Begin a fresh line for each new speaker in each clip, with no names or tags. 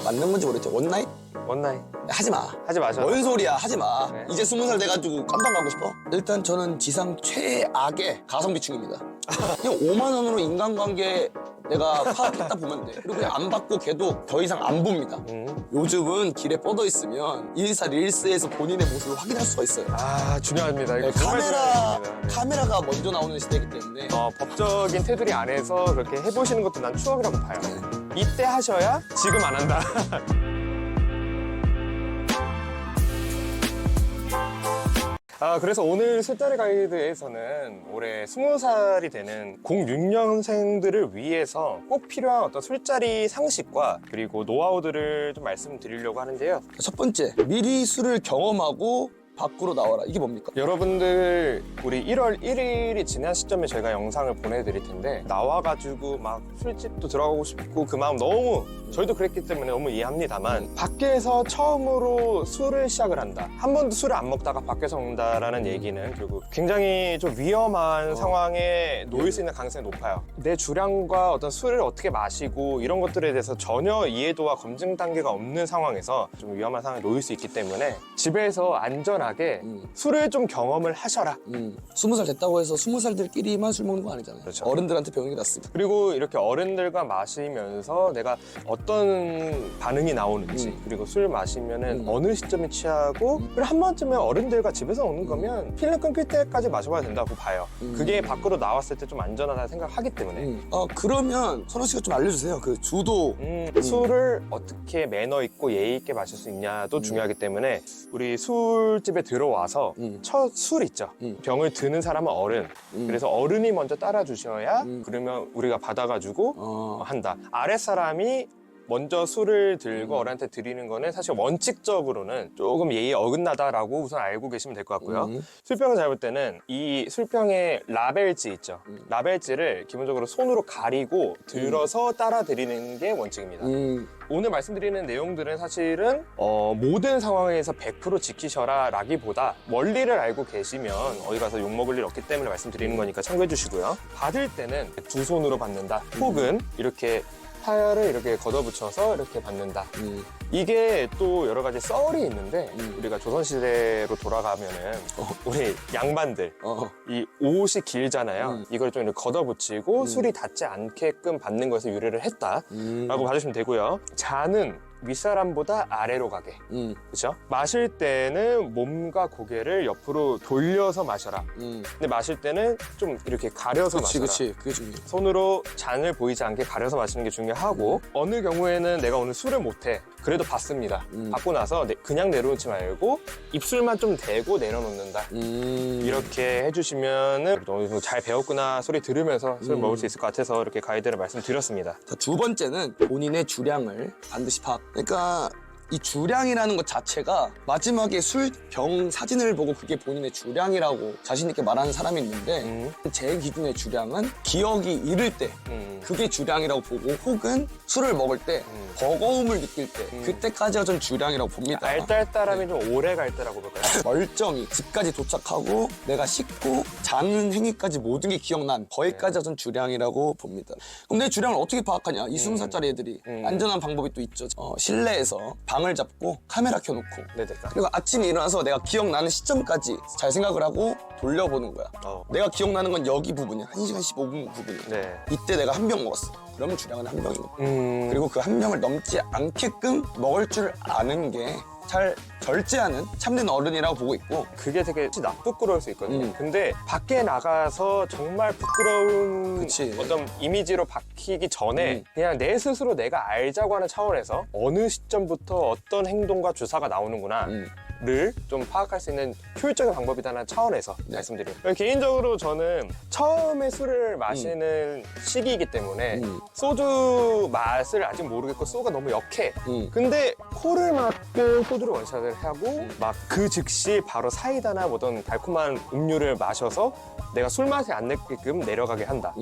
맞는 건지 모르겠지. 원나잇?
원나잇
하지 마.
하지 마셔.
뭔 소리야, 하지 마.
네.
이제 20살 돼가지고 깜빵 가고 싶어? 일단 저는 지상 최악의 가성비충입니다. 그냥 5만 원으로 인간관계 내가 파악했다 보면 돼. 그리고 그냥 안 받고 걔도 더 이상 안 봅니다. 요즘은 길에 뻗어 있으면 일사 릴스에서 본인의 모습을 확인할 수가 있어요.
아 중요합니다. 이거
네,
정말 중요합니다. 네.
카메라가 먼저 나오는 시대이기 때문에
법적인 테두리 안에서 그렇게 해보시는 것도 난 추억이라고 봐요. 이때 하셔야 지금 안 한다. 그래서 오늘 술자리 가이드에서는 올해 20살이 되는 06년생들을 위해서 꼭 필요한 어떤 술자리 상식과 그리고 노하우들을 좀 말씀드리려고 하는데요.
첫 번째, 미리 술을 경험하고 밖으로 나와라. 이게 뭡니까?
여러분들 우리 1월 1일이 지난 시점에 저희가 영상을 보내드릴 텐데 나와가지고 막 술집도 들어가고 싶고 그 마음 너무 저희도 그랬기 때문에 너무 이해합니다만 밖에서 처음으로 술을 시작을 한다. 한 번도 술을 안 먹다가 밖에서 먹는다라는 얘기는 결국 굉장히 좀 위험한 상황에 놓일 수 있는 가능성이 높아요. 내 주량과 어떤 술을 어떻게 마시고 이런 것들에 대해서 전혀 이해도와 검증 단계가 없는 상황에서 좀 위험한 상황에 놓일 수 있기 때문에 집에서 안전하게 술을 좀 경험을 하셔라.
20살 됐다고 해서 20살들끼리만 술 먹는 거 아니잖아요.
그렇죠.
어른들한테 배우는 게 낫습니다.
그리고 이렇게 어른들과 마시면서 내가 어떤 반응이 나오는지 그리고 술 마시면은 어느 시점에 취하고 그리고 한 번쯤에 어른들과 집에서 먹는 거면 필름 끊길 때까지 마셔봐야 된다고 봐요. 그게 밖으로 나왔을 때 좀 안전하다는 생각하기 때문에
그러면 선호 씨가 좀 알려주세요. 그 주도.
술을 어떻게 매너 있고 예의 있게 마실 수 있냐도 중요하기 때문에 우리 술집에 들어와서 첫 술 있죠. 병을 드는 사람은 어른. 그래서 어른이 먼저 따라 주셔야 그러면 우리가 받아가지고 한다. 아랫사람이 먼저 술을 들고 어른한테 드리는 거는 사실 원칙적으로는 조금 예의 어긋나다라고 우선 알고 계시면 될 것 같고요. 술병을 잡을 때는 이 술병의 라벨지 있죠. 라벨지를 기본적으로 손으로 가리고 들어서 따라 드리는 게 원칙입니다. 오늘 말씀드리는 내용들은 사실은 모든 상황에서 100% 지키셔라 라기보다 원리를 알고 계시면 어디 가서 욕먹을 일 없기 때문에 말씀드리는 거니까 참고해 주시고요. 받을 때는 두 손으로 받는다. 혹은 이렇게 타열을 이렇게 걷어붙여서 이렇게 받는다. 이게 또 여러 가지 썰이 있는데 우리가 조선시대로 돌아가면은 우리 양반들 이 옷이 길잖아요. 이걸 좀 이렇게 걷어붙이고 술이 닿지 않게끔 받는 것에 유래를 했다라고 봐주시면 되고요. 잔은 윗사람보다 아래로 가게. 그렇죠? 마실 때는 몸과 고개를 옆으로 돌려서 마셔라. 근데 마실 때는 좀 이렇게 가려서 마셔라.
그치. 그게 중요해.
손으로 잔을 보이지 않게 가려서 마시는 게 중요하고 어느 경우에는 내가 오늘 술을 못해. 그래도 받습니다. 받고 나서 그냥 내려놓지 말고 입술만 좀 대고 내려놓는다. 이렇게 해주시면은 어느 정도 잘 배웠구나 소리 들으면서 술 먹을 수 있을 것 같아서 이렇게 가이드를 말씀드렸습니다.
자, 두 번째는 본인의 주량을 반드시 파악. 그러니까 이 주량이라는 것 자체가 마지막에 술병 사진을 보고 그게 본인의 주량이라고 자신 있게 말하는 사람이 있는데 제 기준의 주량은 기억이 잃을 때 그게 주량이라고 보고 혹은 술을 먹을 때 버거움을 느낄 때 그때까지가 전 주량이라고 봅니다.
알딸딸함이 좀 오래 갈 때라고 볼까요?
멀쩡히 집까지 도착하고 내가 씻고 자는 행위까지 모든 게 기억난 거기까지가 전 주량이라고 봅니다. 그럼 내 주량을 어떻게 파악하냐? 이 20살짜리 애들이 안전한 방법이 또 있죠. 실내에서 방을 잡고 카메라 켜놓고
네네.
그리고 아침에 일어나서 내가 기억나는 시점까지 잘 생각을 하고 돌려보는 거야. 내가 기억나는 건 여기 부분이야. 1시간 15분 부분이야.
네.
이때 내가 한 병 먹었어. 그러면 주량은 한 병입니다. 그리고 그 한 병을 넘지 않게끔 먹을 줄 아는 게 잘 절제하는 참된 어른이라고 보고 있고
그게 되게 부끄러울 수 있거든요. 근데 밖에 나가서 정말 부끄러운
그치.
어떤 이미지로 박히기 전에 그냥 내 스스로 내가 알자고 하는 차원에서 어느 시점부터 어떤 행동과 주사가 나오는구나 를 좀 파악할 수 있는 효율적인 방법이다라는 차원에서 말씀드려요. 개인적으로 저는 처음에 술을 마시는 시기이기 때문에 소주 맛을 아직 모르겠고 소주가 너무 역해. 근데 코를 막고 소주를 원샷을 하고 막 그 즉시 바로 사이다나 뭐든 달콤한 음료를 마셔서 내가 술 맛이 안 느끼게끔 내려가게 한다.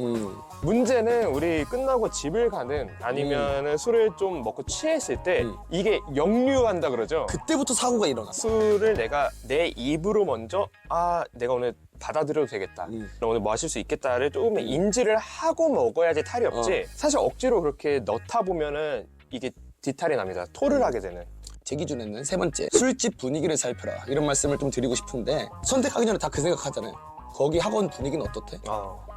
문제는 우리 끝나고 집을 가는 아니면 술을 좀 먹고 취했을 때 이게 역류한다 그러죠.
그때부터 사고가 일어났어.
술을 내가 내 입으로 먼저 내가 오늘 받아들여도 되겠다. 오늘 마실 수 있겠다를 조금 인지를 하고 먹어야지 탈이 없지. 사실 억지로 그렇게 넣다 보면은 이게 뒤탈이 납니다. 토를 하게 되는.
제 기준에는 세 번째, 술집 분위기를 살펴라. 이런 말씀을 좀 드리고 싶은데 선택하기 전에 다 그 생각하잖아요. 거기 학원 분위기는 어떻대?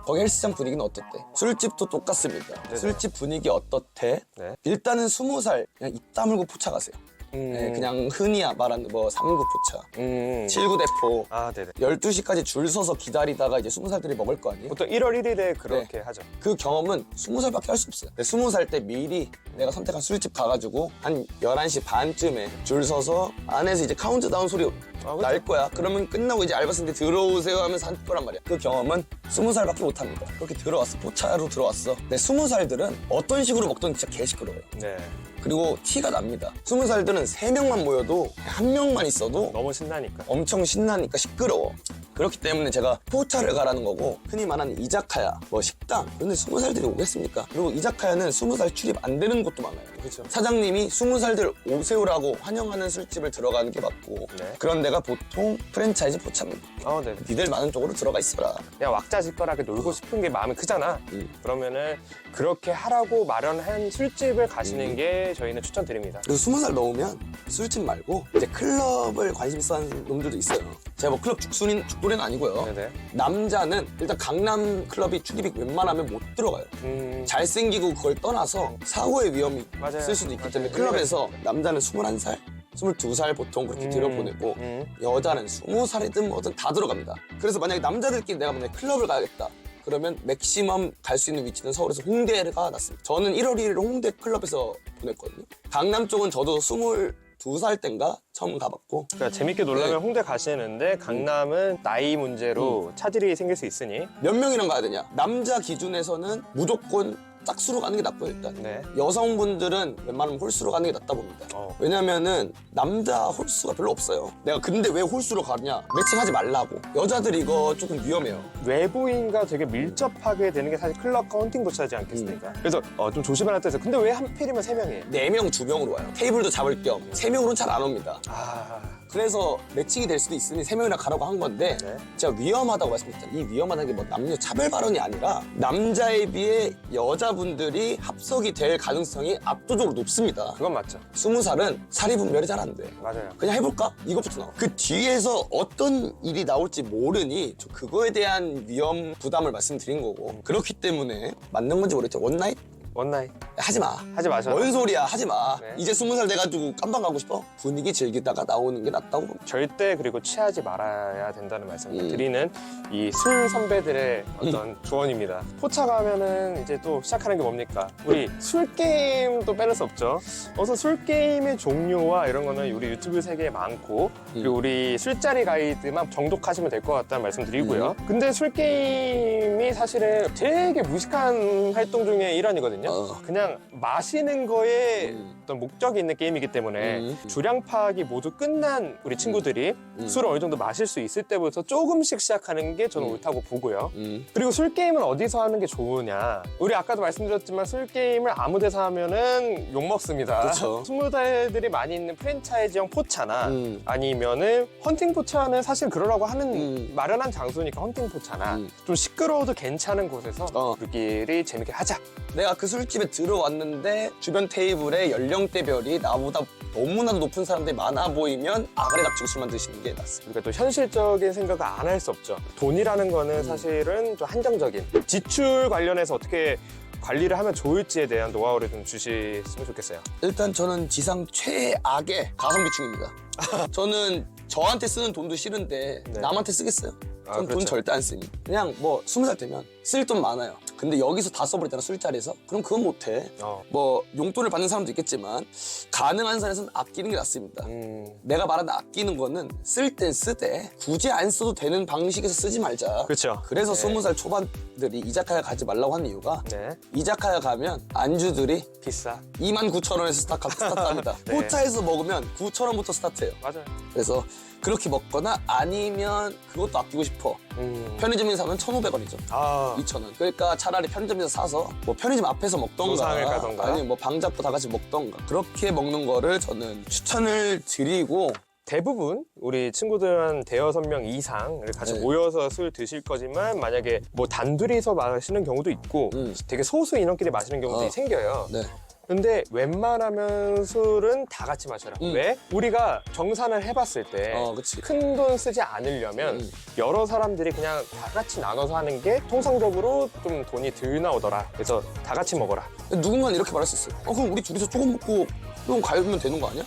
거기 헬스장 분위기는 어떻대? 술집도 똑같습니다.
네네.
술집 분위기 어떻대?
네.
일단은 20살 그냥 입 다물고 포차 가세요. 네, 그냥 흔히 말하는 뭐 3구 포차, 7구 대포.
아, 네네.
12시까지 줄 서서 기다리다가 이제 20살들이 먹을 거 아니에요?
보통 1월 1일에 그렇게 하죠.
그 경험은 20살밖에 할 수 없어요. 20살 때 미리 내가 선택한 술집 가가지고 한 11시 반쯤에 줄 서서 안에서 이제 카운트다운 소리 날 거야. 그러면 끝나고 이제 알바생들 들어오세요 하면서 한 거란 말이야. 그 경험은 20살밖에 못 합니다. 그렇게 들어왔어. 포차로 들어왔어. 근데 20살들은 어떤 식으로 먹든 진짜 개 시끄러워요.
네.
그리고 티가 납니다. 20살들은 3명만 모여도 한 명만 있어도
너무 신나니까.
엄청 신나니까 시끄러워. 그렇기 때문에 제가 포차를 가라는 거고, 흔히 말하는 이자카야, 뭐 식당, 근데 20살들이 오겠습니까? 그리고 이자카야는 20살 출입 안 되는 곳도 많아요.
그렇죠.
사장님이 20살들 오세요라고 환영하는 술집을 들어가는 게 맞고,
네.
그런 데가 보통 프랜차이즈 포차입니다.
네.
니들 많은 쪽으로 들어가 있어라.
그냥 왁자지껄하게 놀고 싶은 게 마음이 크잖아. 그러면은 그렇게 하라고 마련한 술집을 가시는 게 저희는 추천드립니다.
그래서 20살 넘으면 술집 말고 이제 클럽을 관심 있어 하는 놈들도 있어요. 제가 뭐 클럽 죽돌이는 아니고요.
네네.
남자는 일단 강남 클럽이 출입이 웬만하면 못 들어가요. 잘생기고 그걸 떠나서 사고의 위험이
맞아요.
있을 수도 있기
맞아요.
때문에 클럽에서 남자는 21살, 22살 보통 그렇게 들여보내고 여자는 20살이든 뭐든 다 들어갑니다. 그래서 만약에 남자들끼리 내가 만약에 클럽을 가야겠다. 그러면 맥시멈 갈 수 있는 위치는 서울에서 홍대가 낫습니다. 저는 1월 1일 홍대 클럽에서 보냈거든요. 강남 쪽은 저도 22살 땐가 처음 가봤고.
그러니까 재밌게 놀려면 홍대 가시는데 강남은 나이 문제로 차질이 생길 수 있으니.
몇 명이랑 가야 되냐? 남자 기준에서는 무조건 짝수로 가는 게 낫고요, 일단.
네.
여성분들은 웬만하면 홀수로 가는 게 낫다 봅니다. 왜냐면은 남자 홀수가 별로 없어요. 내가 근데 왜 홀수로 가냐? 매칭하지 말라고. 여자들 이거 조금 위험해요.
외부인과 되게 밀접하게 되는 게 사실 클럽과 헌팅 포차지 않겠습니까? 그래서 좀 조심하라 해서 근데 왜 하필이면 3명이에요?
4명, 2명으로 와요. 테이블도 잡을 겸 3명으로는 잘 안 옵니다. 그래서 매칭이 될 수도 있으니 3명이나 가라고 한 건데
네.
제가 위험하다고 말씀드렸잖아요. 이 위험하다는 게 뭐 남녀 차별 발언이 아니라 남자에 비해 여자분들이 합석이 될 가능성이 압도적으로 높습니다.
그건 맞죠.
20살은 사리 분별이 잘 안 돼.
맞아요.
그냥 해볼까? 이것부터 나와. 그 뒤에서 어떤 일이 나올지 모르니 저 그거에 대한 위험 부담을 말씀드린 거고 그렇기 때문에 맞는 건지 모르겠죠. 원나잇?
원나잇
하지 마.
하지 마셔.
뭔 소리야? 하지 마.
네.
이제 20살 돼가지고 깜방 가고 싶어? 분위기 즐기다가 나오는 게 낫다고 봅니다.
절대 그리고 취하지 말아야 된다는 말씀을 드리는 이 술 선배들의 어떤 조언입니다. 포차 가면은 이제 또 시작하는 게 뭡니까? 우리 술 게임도 빼놓을 수 없죠. 어서 술 게임의 종류와 이런 거는 우리 유튜브 세계에 많고 그리고 우리 술자리 가이드만 정독하시면 될 것 같다는 말씀 드리고요. 근데 술 게임이 사실은 되게 무식한 활동 중에 일환이거든요. 그냥 마시는 거에 어떤 목적이 있는 게임이기 때문에 주량 파악이 모두 끝난 우리 친구들이 술을 어느 정도 마실 수 있을 때부터 조금씩 시작하는 게 저는 옳다고 보고요. 그리고 술 게임은 어디서 하는 게 좋으냐? 우리 아까도 말씀드렸지만 술 게임을 아무 데서 하면은 욕 먹습니다.
그렇죠.
20대들이 많이 있는 프랜차이즈형 포차나 아니면은 헌팅 포차는 사실 그러라고 하는 마련한 장소니까 헌팅 포차나 좀 시끄러워도 괜찮은 곳에서 우리끼리 재밌게 하자.
내가 그 술집에 들어왔는데 주변 테이블에 연령대별이 나보다 너무나도 높은 사람들이 많아 보이면 아가리 닥치고 술만 드시는 게 낫습니다.
그러니까 또 현실적인 생각을 안 할 수 없죠. 돈이라는 거는 사실은 좀 한정적인. 지출 관련해서 어떻게 관리를 하면 좋을지에 대한 노하우를 좀 주셨으면 좋겠어요.
일단 저는 지상 최악의 가성비충입니다. 저는 저한테 쓰는 돈도 싫은데 남한테 쓰겠어요? 전 돈
그렇죠.
절대 안 씁니다. 그냥 뭐 20살 되면 쓸 돈 많아요. 근데 여기서 다 써버렸잖아, 술자리에서. 그럼 그건 못해. 뭐 용돈을 받는 사람도 있겠지만 가능한 선에서는 아끼는 게 낫습니다. 내가 말하는 아끼는 거는 쓸 땐 쓰되 굳이 안 써도 되는 방식에서 쓰지 말자.
그렇죠.
그래서
네.
20살 초반들이 이자카야 가지 말라고 하는 이유가
네.
이자카야 가면 안주들이
비싸.
29,000원에서 스타트합니다.
네.
포차에서 먹으면 9,000원부터 스타트해요.
맞아요.
그래서 그렇게 먹거나 아니면 그것도 아끼고 싶어. 편의점에서 사면 1,500원이죠. 2,000원. 그러니까 차라리 편의점에서 사서 뭐 편의점 앞에서 먹던가
노상을 가던가.
아니면 뭐 방 잡고 다 같이 먹던가 그렇게 먹는 거를 저는 추천을 드리고
대부분 우리 친구들 한 대여섯 명 이상을 같이
네.
모여서 술 드실 거지만 만약에 뭐 단둘이서 마시는 경우도 있고 되게 소수 인원끼리 마시는 경우도 생겨요.
네.
근데 웬만하면 술은 다 같이 마셔라. 왜? 우리가 정산을 해봤을 때
그치.
큰 돈 쓰지 않으려면 여러 사람들이 그냥 다 같이 나눠서 하는 게 통상적으로 좀 돈이 덜 나오더라. 그래서 다 같이 먹어라.
누군가는 이렇게 말할 수 있어요. 그럼 우리 둘이서 조금 먹고 조금 가면 되는 거 아니야?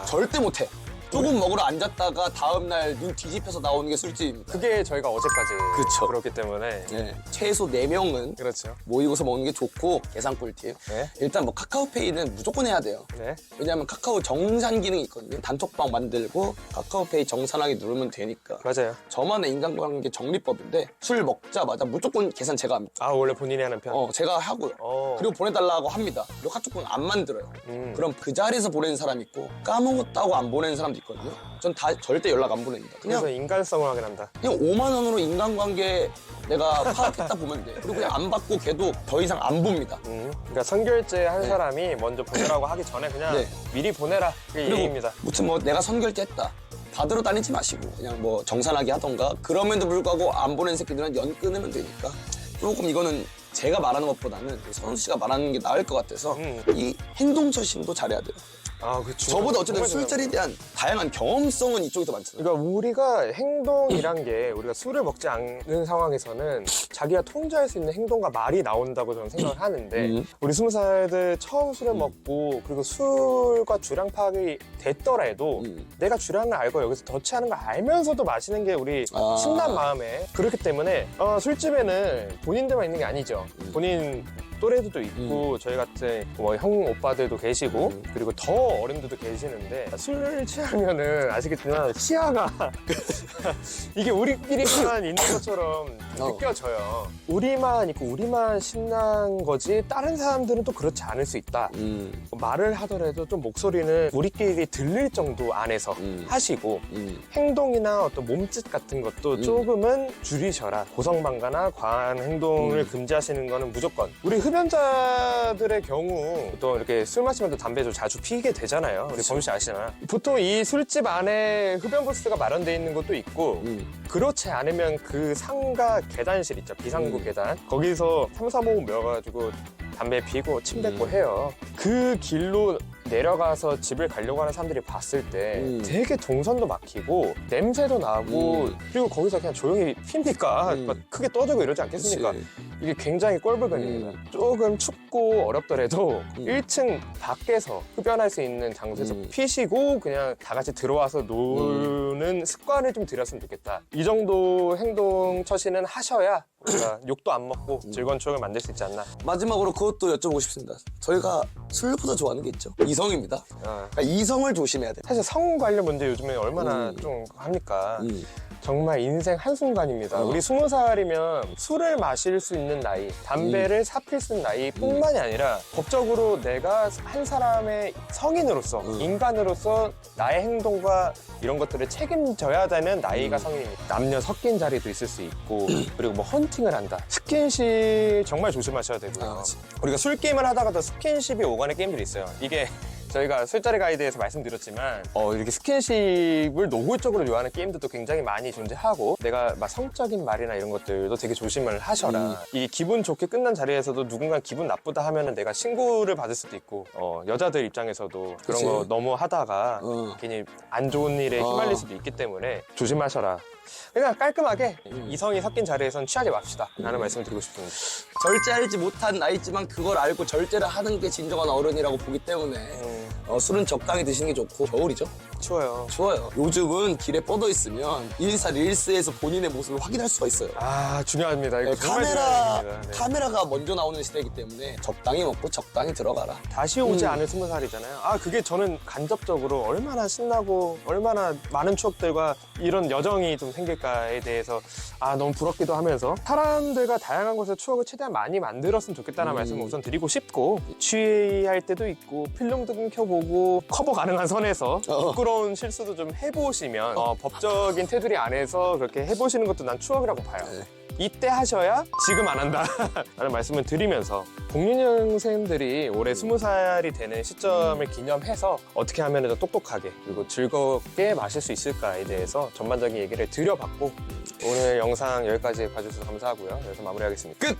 절대 못해. 조금 먹으러 앉았다가 다음날 눈 뒤집혀서 나오는 게 술집입니다.
그게 저희가 어제까지
그쵸.
그렇기 때문에
네. 최소 4명은
그렇죠.
모이고서 먹는 게 좋고 계산 꿀팁.
네.
일단 뭐 카카오페이는 무조건 해야 돼요.
네.
왜냐하면 카카오 정산 기능이 있거든요. 단톡방 만들고 카카오페이 정산하기 누르면 되니까.
맞아요.
저만의 인간관계 정리법인데 술 먹자마자 무조건 계산 제가 합니다.
아 원래 본인이 하는 편?
제가 하고요. 그리고 보내달라고 합니다. 그리고 카톡은 안 만들어요. 그럼 그 자리에서 보내는 사람이 있고 까먹었다고 안 보내는 사람도 있거든요. 전 다 절대 연락 안 보냅니다.
그래서
그냥
인간성을 확인한다.
5만 원으로 인간관계 내가 파악했다 보면 돼. 그리고 그냥 안 받고 걔도 더 이상 안 봅니다.
그러니까 선결제 한 사람이 먼저 보내라고 하기 전에 그냥
네.
미리 보내라. 그게
그리고
예의입니다.
무튼 뭐 내가 선결제했다. 받으러 다니지 마시고 그냥 뭐 정산하게 하던가 그럼에도 불구하고 안 보낸 새끼들은 연 끊으면 되니까 조금 이거는 제가 말하는 것보다는 선우 씨가 말하는 게 나을 것 같아서 이 행동 처신도 잘해야 돼요.
아, 그렇죠.
저보다 어쨌든 술자리에 대한 다양한 경험성은 이쪽이 더 많잖아요.
그러니까 우리가 행동이란 게 우리가 술을 먹지 않는 상황에서는 자기가 통제할 수 있는 행동과 말이 나온다고 저는 생각을 하는데 우리 20살들 처음 술을 먹고 그리고 술과 주량 파악이 됐더라도 내가 주량을 알고 여기서 더 취하는 걸 알면서도 마시는 게 우리 신난 마음에 그렇기 때문에 술집에는 본인들만 있는 게 아니죠. 본인 또래들도 있고 저희 같은 뭐 형 오빠들도 계시고 그리고 더 어른들도 계시는데 술 취하면은 아시겠지만 시야가 이게 우리끼리만 있는 것처럼 느껴져요. 우리만 있고 우리만 신난 거지 다른 사람들은 또 그렇지 않을 수 있다. 말을 하더라도 좀 목소리는 우리끼리 들릴 정도 안에서 하시고 행동이나 어떤 몸짓 같은 것도 조금은 줄이셔라. 고성방가나 과한 행동을 금지하시는 거는 무조건. 우리 흡연자들의 경우 또 이렇게 술 마시면 또 담배 좀 자주 피게 되잖아요. 우리 범씨 아시잖아. 보통 이 술집 안에 흡연 부스가 마련되어 있는 것도 있고 그렇지 않으면 그 상가 계단실 있죠. 비상구 계단. 거기서 3, 4모 모여가지고 담배 피고 침 뱉고 해요. 그 길로 내려가서 집을 가려고 하는 사람들이 봤을 때 되게 동선도 막히고 냄새도 나고 그리고 거기서 그냥 조용히 핍니까? 막 크게 떠들고 이러지 않겠습니까?
그치.
이게 굉장히 꼴불견입니다. 조금 춥고 어렵더라도 1층 밖에서 흡연할 수 있는 장소에서 피시고 그냥 다 같이 들어와서 노는 습관을 좀 들였으면 좋겠다. 이 정도 행동 처신은 하셔야 우리가 욕도 안 먹고 즐거운 추억을 만들 수 있지 않나.
마지막으로 그것도 여쭤보고 싶습니다. 저희가 술보다 좋아하는 게 있죠. 이성입니다. 그러니까 이성을 조심해야 돼요.
사실 성 관련 문제 요즘에 얼마나 좀 합니까? 정말 인생 한순간입니다. 우리 20살이면 술을 마실 수 있는 나이, 담배를 사필 수 있는 나이뿐만이 아니라 법적으로 내가 한 사람의 성인으로서, 인간으로서 나의 행동과 이런 것들을 책임져야 되는 나이가 성인입니다. 남녀 섞인 자리도 있을 수 있고 그리고 뭐 헌팅을 한다. 스킨십 정말 조심하셔야 되고요. 우리가 술 게임을 하다가도 스킨십이 오가는 게임들이 있어요. 이게 저희가 술자리 가이드에서 말씀드렸지만 이렇게 스킨십을 노골적으로 요하는 게임들도 굉장히 많이 존재하고 내가 막 성적인 말이나 이런 것들도 되게 조심을 하셔라. 이 기분 좋게 끝난 자리에서도 누군가 기분 나쁘다 하면은 내가 신고를 받을 수도 있고 여자들 입장에서도 그런
그치.
거 너무 하다가 괜히 안 좋은 일에 휘말릴 수도 있기 때문에 조심하셔라. 그냥 깔끔하게 이성이 섞인 자리에선 취하지 맙시다 라는 말씀을 드리고 싶습니다.
절제하지 못한 나이지만 그걸 알고 절제를 하는 게 진정한 어른이라고 보기 때문에 술은 적당히 드시는 게 좋고 겨울이죠.
추워요.
좋아요. 요즘은 길에 뻗어 있으면 일사 릴스에서 본인의 모습을 확인할 수가 있어요.
아 중요합니다. 이거 정말 중요한 얘기입니다. 네.
카메라가 먼저 나오는 시대이기 때문에 적당히 먹고 적당히 들어가라.
다시 오지 않을 20살이잖아요. 아 그게 저는 간접적으로 얼마나 신나고 얼마나 많은 추억들과 이런 여정이 좀 생길까에 대해서 너무 부럽기도 하면서 사람들과 다양한 곳에서 추억을 최대한 많이 만들었으면 좋겠다는 말씀을 우선 드리고 싶고 취할 때도 있고 필름도 켜보고 커버 가능한 선에서 부끄러운 실수도 좀 해보시면 법적인 테두리 안에서 그렇게 해보시는 것도 난 추억이라고 봐요. 이때 하셔야 지금 안 한다 라는 말씀을 드리면서 06년생들이 올해 20살이 되는 시점을 기념해서 어떻게 하면 더 똑똑하게 그리고 즐겁게 마실 수 있을까에 대해서 전반적인 얘기를 드려봤고 오늘 영상 여기까지 봐주셔서 감사하고요. 여기서 마무리하겠습니다.
끝!